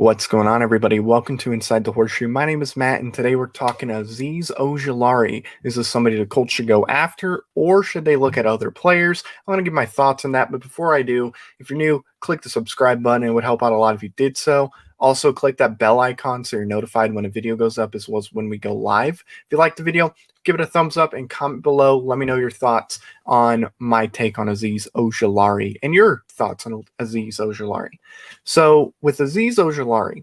What's going on, everybody? Welcome to Inside the Horseshoe. My name is Matt, and today we're talking Azeez Ojulari. Is this somebody the Colts should go after, or should they look at other players? I want to give my thoughts on that, but before I do, if you're new, click the subscribe button. It would help out a lot if you did so. Also, click that bell icon so you're notified when a video goes up as well as when we go live. If you like the video, give it a thumbs up and comment below. Let me know your thoughts on my take on Azeez Ojulari and your thoughts on Azeez Ojulari. So with Azeez Ojulari,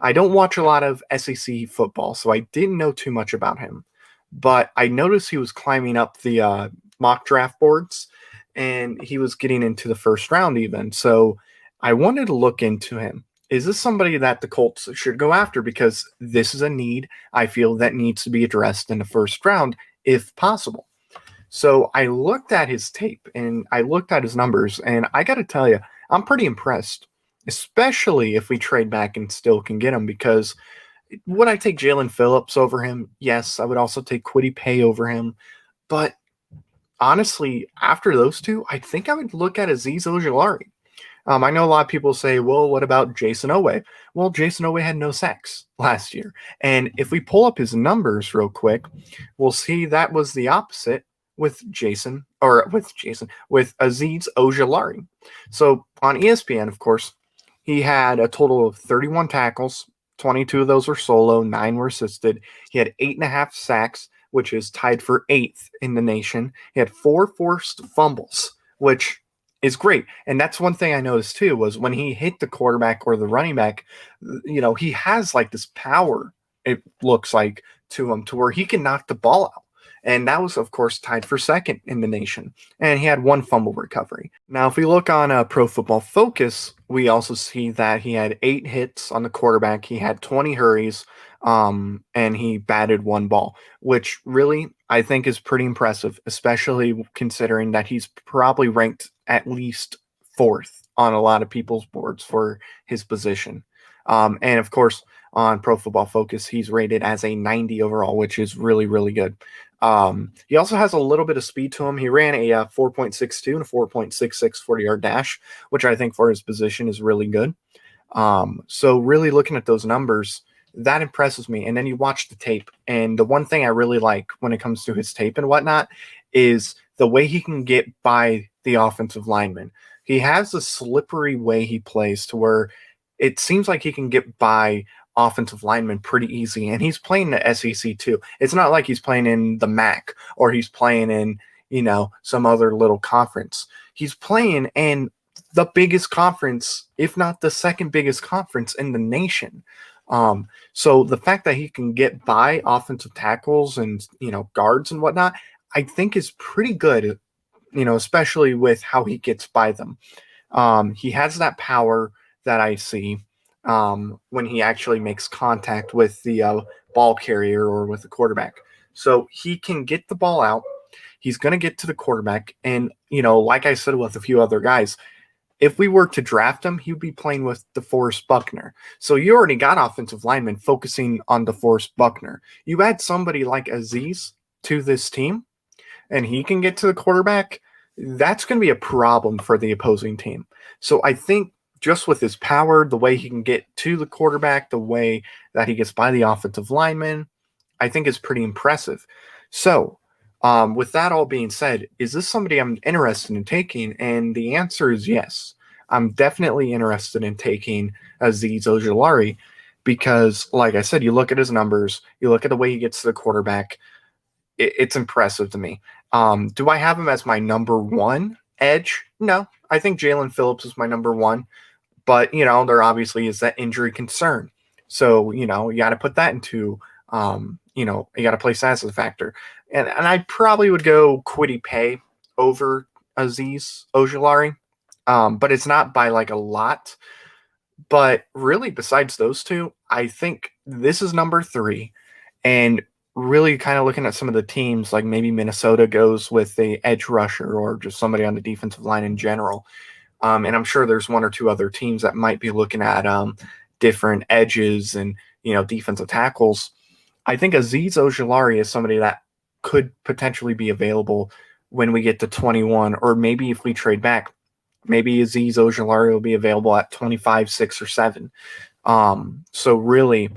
I don't watch a lot of SEC football, so I didn't know too much about him. But I noticed he was climbing up the mock draft boards, and he was getting into the first round even. So I wanted to look into him. Is this somebody that the Colts should go after? Because this is a need I feel that needs to be addressed in the first round if possible. So I looked at his tape and I looked at his numbers, and I got to tell you, I'm pretty impressed, especially if we trade back and still can get him. Because would I take Jalen Phillips over him? Yes. I would also take Kwity Paye over him. But honestly, after those two, I think I would look at Azeez Ojulari. I know a lot of people say, well, what about Jason Owe? Well, Jason Owe had no sacks last year. And if we pull up his numbers real quick, we'll see that was the opposite with Azeez Ojulari. So on ESPN, of course, he had a total of 31 tackles. 22 of those were solo, 9 were assisted. He had 8.5 sacks, which is tied for 8th in the nation. He had 4 forced fumbles, which is great. And that's one thing I noticed too, was when he hit the quarterback or the running back, he has like this power, it looks like, to him to where he can knock the ball out. And that was, of course, tied for 2nd in the nation. And he had 1 fumble recovery. Now, if we look on Pro Football Focus, we also see that he had 8 hits on the quarterback. He had 20 hurries, and he batted 1 ball, which really I think is pretty impressive, especially considering that he's probably ranked at least 4th on a lot of people's boards for his position. And, of course, on Pro Football Focus, he's rated as a 90 overall, which is really, really good. He also has a little bit of speed to him. He ran a 4.62 and a 4.66 40-yard dash, which I think for his position is really good. So really looking at those numbers, that impresses me. And then you watch the tape, and the one thing I really like when it comes to his tape and whatnot is the way he can get by the offensive lineman. He has a slippery way he plays to where it seems like he can get by offensive lineman pretty easy, and he's playing the SEC too. It's not like he's playing in the MAC or he's playing in, some other little conference. He's playing in the biggest conference, if not the second biggest conference in the nation. So the fact that he can get by offensive tackles and, guards and whatnot, I think is pretty good, especially with how he gets by them. He has that power that I see when he actually makes contact with the ball carrier or with the quarterback. So he can get the ball out. He's going to get to the quarterback. And, like I said with a few other guys, if we were to draft him, he would be playing with DeForest Buckner. So you already got offensive linemen focusing on DeForest Buckner. You add somebody like Azeez to this team, and he can get to the quarterback, that's going to be a problem for the opposing team. So I think just with his power, the way he can get to the quarterback, the way that he gets by the offensive lineman, I think is pretty impressive. So with that all being said, is this somebody I'm interested in taking? And the answer is yes. I'm definitely interested in taking Azeez Ojulari because, like I said, you look at his numbers, you look at the way he gets to the quarterback, it's impressive to me. Do I have him as my number 1 edge? No. I think Jalen Phillips is my number 1. But, there obviously is that injury concern. So, you got to put that into, you got to place that as a factor. And I probably would go Kwity Paye over Azeez Ojulari. But it's not by like a lot. But really, besides those two, I think this is number 3. And really kind of looking at some of the teams, like maybe Minnesota goes with a edge rusher or just somebody on the defensive line in general. And I'm sure there's 1 or 2 other teams that might be looking at different edges and, defensive tackles. I think Azeez Ojulari is somebody that could potentially be available when we get to 21, or maybe if we trade back, maybe Azeez Ojulari will be available at 25, 6, or 7. So really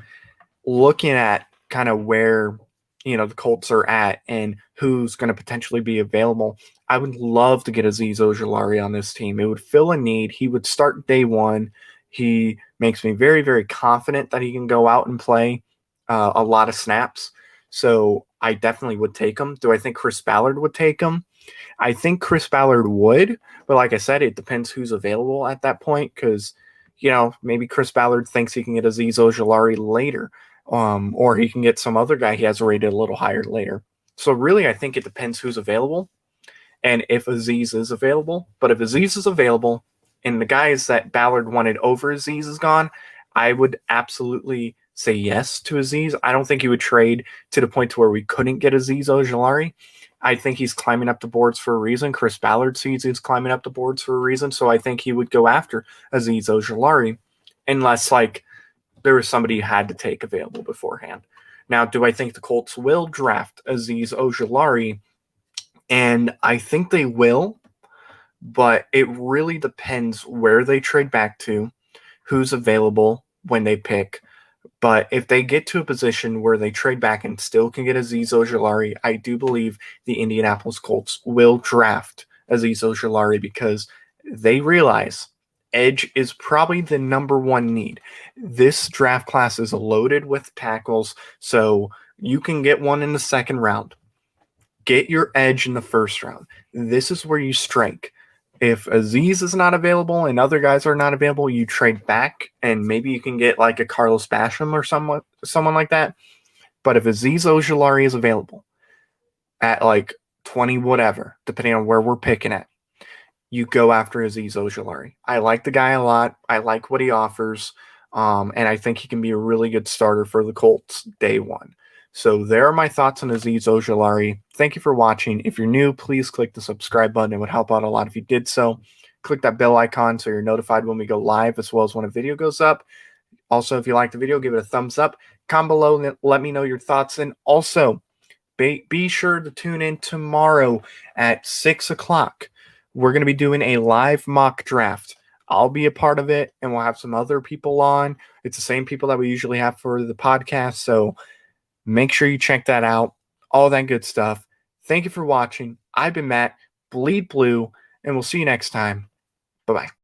looking at kind of where the Colts are at and who's going to potentially be available, I would love to get Azeez Ojulari on this team. It would fill a need. He would start day one. He makes me very, very confident that he can go out and play a lot of snaps. So I definitely would take him. Do I think Chris Ballard would take him? I think Chris Ballard would, but like I said, it depends who's available at that point because, maybe Chris Ballard thinks he can get Azeez Ojulari later, or he can get some other guy he has rated a little higher later. So really, I think it depends who's available and if Azeez is available. But if Azeez is available and the guys that Ballard wanted over Azeez is gone, I would absolutely say yes to Azeez. I don't think he would trade to the point to where we couldn't get Azeez Ojulari. I think he's climbing up the boards for a reason. Chris Ballard sees he's climbing up the boards for a reason. So I think he would go after Azeez Ojulari unless there was somebody you had to take available beforehand. Now, do I think the Colts will draft Azeez Ojulari? And I think they will, but it really depends where they trade back to, who's available when they pick. But if they get to a position where they trade back and still can get Azeez Ojulari, I do believe the Indianapolis Colts will draft Azeez Ojulari because they realize edge is probably the number one need. This draft class is loaded with tackles, so you can get one in the second round. Get your edge in the first round. This is where you strike. If Azeez is not available and other guys are not available, you trade back and maybe you can get like a Carlos Basham or someone like that. But if Azeez Ojulari is available at like 20 whatever, depending on where we're picking at, you go after Azeez Ojulari. I like the guy a lot. I like what he offers. And I think he can be a really good starter for the Colts day one. So there are my thoughts on Azeez Ojulari. Thank you for watching. If you're new, please click the subscribe button. It would help out a lot if you did so. Click that bell icon so you're notified when we go live as well as when a video goes up. Also, if you like the video, give it a thumbs up. Comment below and let me know your thoughts. And also, be sure to tune in tomorrow at 6 o'clock. We're going to be doing a live mock draft. I'll be a part of it, and we'll have some other people on. It's the same people that we usually have for the podcast, so make sure you check that out. All that good stuff. Thank you for watching. I've been Matt, Bleed Blue, and we'll see you next time. Bye-bye.